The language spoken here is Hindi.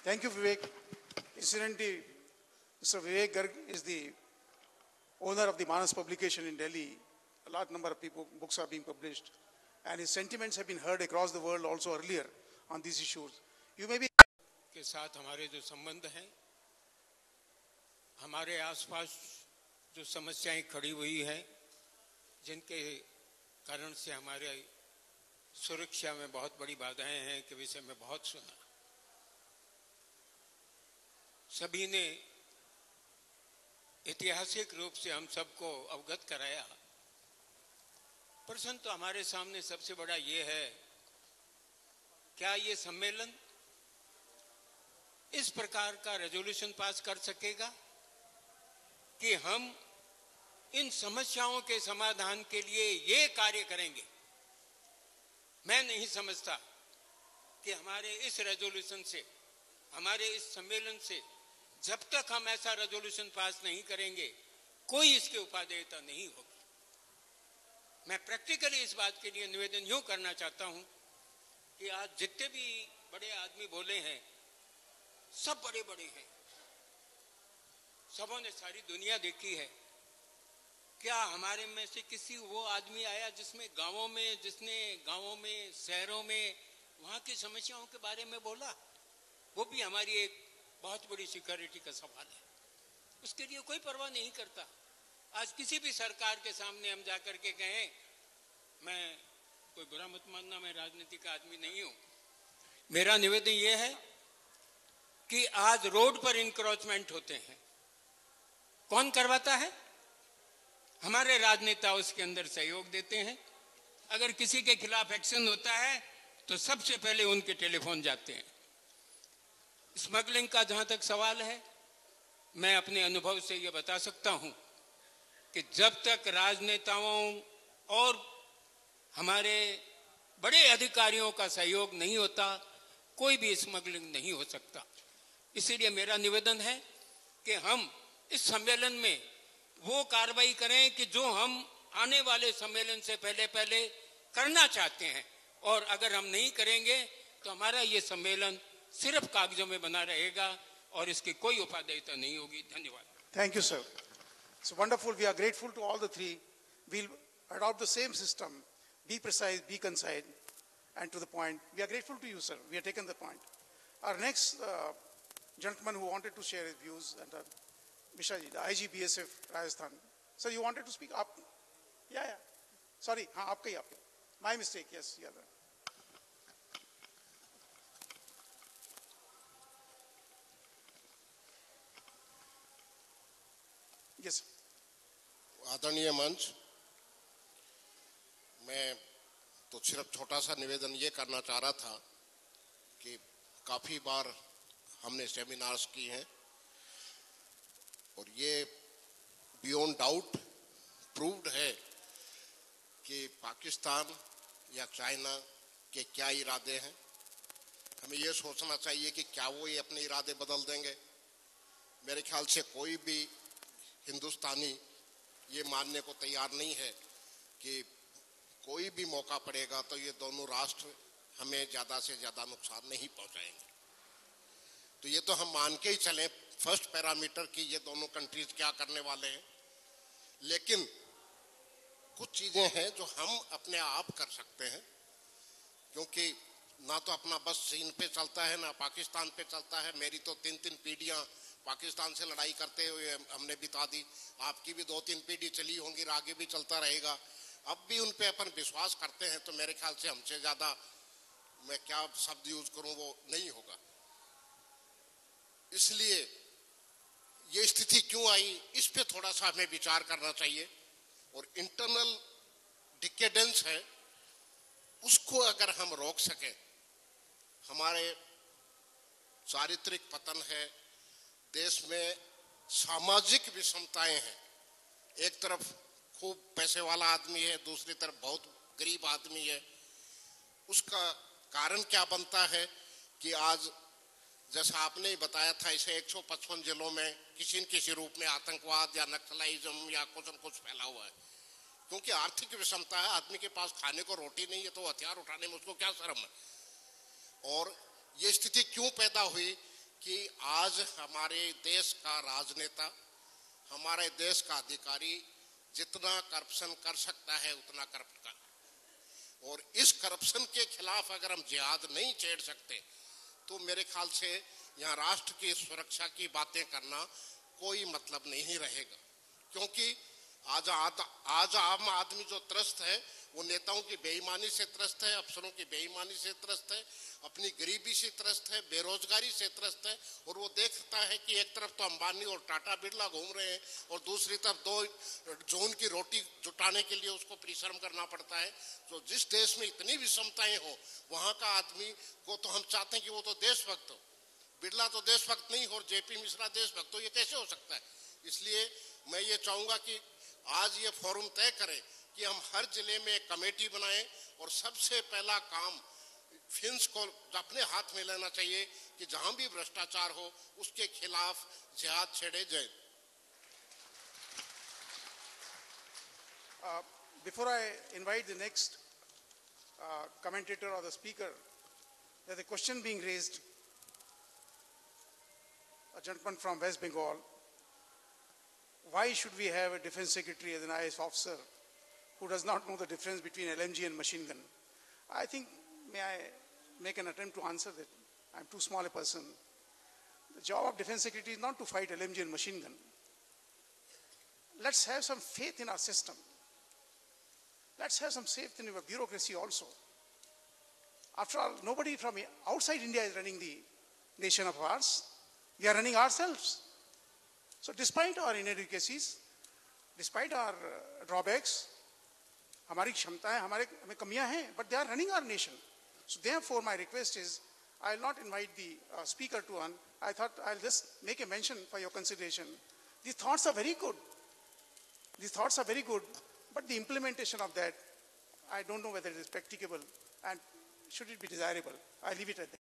Thank you, Vivek. Incidentally, Mr. Vivek Garg is the owner of the Manas publication in Delhi. A large number of books are being published. And his sentiments have been heard across the world also earlier on these issues. You may be... के साथ हमारे जो संबंध हैं, हमारे आसपास जो समस्याएं खड़ी हुई हैं, जिनके कारण से हमारे सुरक्षा में बहुत बड़ी बाधाएं हैं, के विषय में बहुत सुना। सभी ने ऐतिहासिक रूप से हम सबको अवगत कराया। प्रश्न तो हमारे सामने सबसे बड़ा ये है, क्या ये सम्मेलन इस प्रकार का रेजोल्यूशन पास कर सकेगा कि हम इन समस्याओं के समाधान के लिए ये कार्य करेंगे? मैं नहीं समझता कि हमारे इस रेजोल्यूशन से, हमारे इस सम्मेलन से, जब तक हम ऐसा रेजोल्यूशन पास नहीं करेंगे, कोई इसके उपादेयता नहीं होगी। मैं प्रैक्टिकली इस बात के लिए निवेदन यूं करना चाहता हूं कि आज जितने भी बड़े आदमी बोले हैं, सब बड़े बड़े हैं, सबों ने सारी दुनिया देखी है। क्या हमारे में से किसी वो आदमी आया जिसने गांवों में, शहरों में वहां की समस्याओं के बारे में बोला? वो भी हमारी एक बहुत बड़ी सिक्योरिटी का सवाल है। उसके लिए कोई परवाह नहीं करता। आज किसी भी सरकार के सामने हम जाकर के कहें, मैं कोई बुरा मत मानना, मैं राजनीति का आदमी नहीं हूं, मेरा निवेदन यह है कि आज रोड पर इंक्रोचमेंट होते हैं, कौन करवाता है? हमारे राजनेता उसके अंदर सहयोग देते हैं। अगर किसी के खिलाफ एक्शन होता है तो सबसे पहले उनके टेलीफोन जाते हैं। स्मगलिंग का जहां तक सवाल है, मैं अपने अनुभव से यह बता सकता हूं कि जब तक राजनेताओं और हमारे बड़े अधिकारियों का सहयोग नहीं होता, कोई भी स्मगलिंग नहीं हो सकता। इसीलिए मेरा निवेदन है कि हम इस सम्मेलन में वो कार्रवाई करें कि जो हम आने वाले सम्मेलन से पहले पहले करना चाहते हैं, और अगर हम नहीं करेंगे तो हमारा ये सम्मेलन सिर्फ कागजों में बना रहेगा और इसकी कोई उपादेयता नहीं होगी। धन्यवाद। Thank you, sir. It's wonderful. We are grateful to all the three. We'll adopt the same system. Be precise, be concise, and to the point. We are grateful to you, sir. We have taken the point. Our next gentleman who wanted to share his views, and Mishaji, the IGBSF Rajasthan. Sir, you wanted to speak? Yeah. Sorry, aapka hi. My mistake. Yes, yeah. Yes. आदरणीय मंच, मैं तो सिर्फ छोटा सा निवेदन ये करना चाह रहा था कि काफ़ी बार हमने सेमिनार्स की हैं और ये बियॉन्ड डाउट प्रूव्ड है कि पाकिस्तान या चाइना के क्या इरादे हैं। हमें ये सोचना चाहिए कि क्या वो ये अपने इरादे बदल देंगे। मेरे ख्याल से कोई भी हिंदुस्तानी ये मानने को तैयार नहीं है कि कोई भी मौका पड़ेगा तो ये दोनों राष्ट्र हमें ज़्यादा से ज़्यादा नुकसान नहीं पहुंचाएंगे। तो ये तो हम मान के ही चलें फर्स्ट पैरामीटर कि ये दोनों कंट्रीज क्या करने वाले हैं। लेकिन कुछ चीज़ें हैं जो हम अपने आप कर सकते हैं, क्योंकि ना तो अपना बस चीन पे चलता है ना पाकिस्तान पे चलता है। मेरी तो 3 पीढ़ियाँ पाकिस्तान से लड़ाई करते हुए हमने बिता दी, आपकी भी 2-3 पीढ़ी चली होंगी, आगे भी चलता रहेगा। अब भी उन पे अपन विश्वास करते हैं तो मेरे ख्याल से हमसे ज़्यादा, मैं क्या शब्द यूज करूं, वो नहीं होगा। इसलिए ये स्थिति क्यों आई, इस पे थोड़ा सा हमें विचार करना चाहिए। और इंटरनल डिकेडेंस है, उसको अगर हम रोक सकें, हमारे चारित्रिक पतन है, देश में सामाजिक विषमताएं हैं। एक तरफ खूब पैसे वाला आदमी है, दूसरी तरफ बहुत गरीब आदमी है। उसका कारण क्या बनता है कि आज जैसा आपने ही बताया था, इसे 155 जिलों में किसी न किसी रूप में आतंकवाद या नक्सलाइज्म या कुछ न कुछ फैला हुआ है। क्योंकि आर्थिक विषमता है, आदमी के पास खाने को रोटी नहीं है तो हथियार उठाने में उसको क्या शर्म है। और ये स्थिति क्यों पैदा हुई कि आज हमारे देश का राजनेता, हमारे देश का अधिकारी जितना करप्शन कर सकता है उतना करप्ट कर, और इस करप्शन के खिलाफ अगर हम जिहाद नहीं छेड़ सकते तो मेरे ख्याल से यहाँ राष्ट्र की सुरक्षा की बातें करना कोई मतलब नहीं रहेगा। क्योंकि आज आम आदमी जो त्रस्त है वो नेताओं की बेईमानी से त्रस्त है, अफसरों की बेईमानी से त्रस्त है, अपनी गरीबी से त्रस्त है, बेरोजगारी से त्रस्त है, और वो देखता है कि एक तरफ तो अंबानी और टाटा बिरला घूम रहे हैं और दूसरी तरफ दो जून की रोटी जुटाने के लिए उसको परिश्रम करना पड़ता है। तो जिस देश में इतनी विषमताएं हो वहां का आदमी को तो हम चाहते हैं कि वो तो देशभक्त हो। बिरला तो देशभक्त नहीं हो और जेपी मिश्रा देशभक्त हो, ये कैसे हो सकता है? इसलिए मैं ये चाहूंगा कि आज ये फोरम तय करें कि हम हर जिले में एक कमेटी बनाएं और सबसे पहला काम फिंस को अपने हाथ में लेना चाहिए कि जहां भी भ्रष्टाचार हो उसके खिलाफ जिहाद छेड़े जाए। Before I invite the next commentator or the speaker, there's a question being raised. A gentleman from West Bengal. Why should we have a defense secretary as an IAS officer who does not know the difference between LMG and machine gun? I think, may I make an attempt to answer that? I'm too small a person. The job of defense secretary is not to fight LMG and machine gun. Let's have some faith in our system. Let's have some faith in our bureaucracy also. After all, nobody from outside India is running the nation of ours. We are running ourselves. So despite our inadequacies, despite our drawbacks, हमारी क्षमताएं, हमें कमियां हैं, but they are running our nation. So therefore, my request is, I will not invite the speaker to one. I thought I'll just make a mention for your consideration. These thoughts are very good. These thoughts are very good, but the implementation of that, I don't know whether it is practicable and should it be desirable. I leave it at that.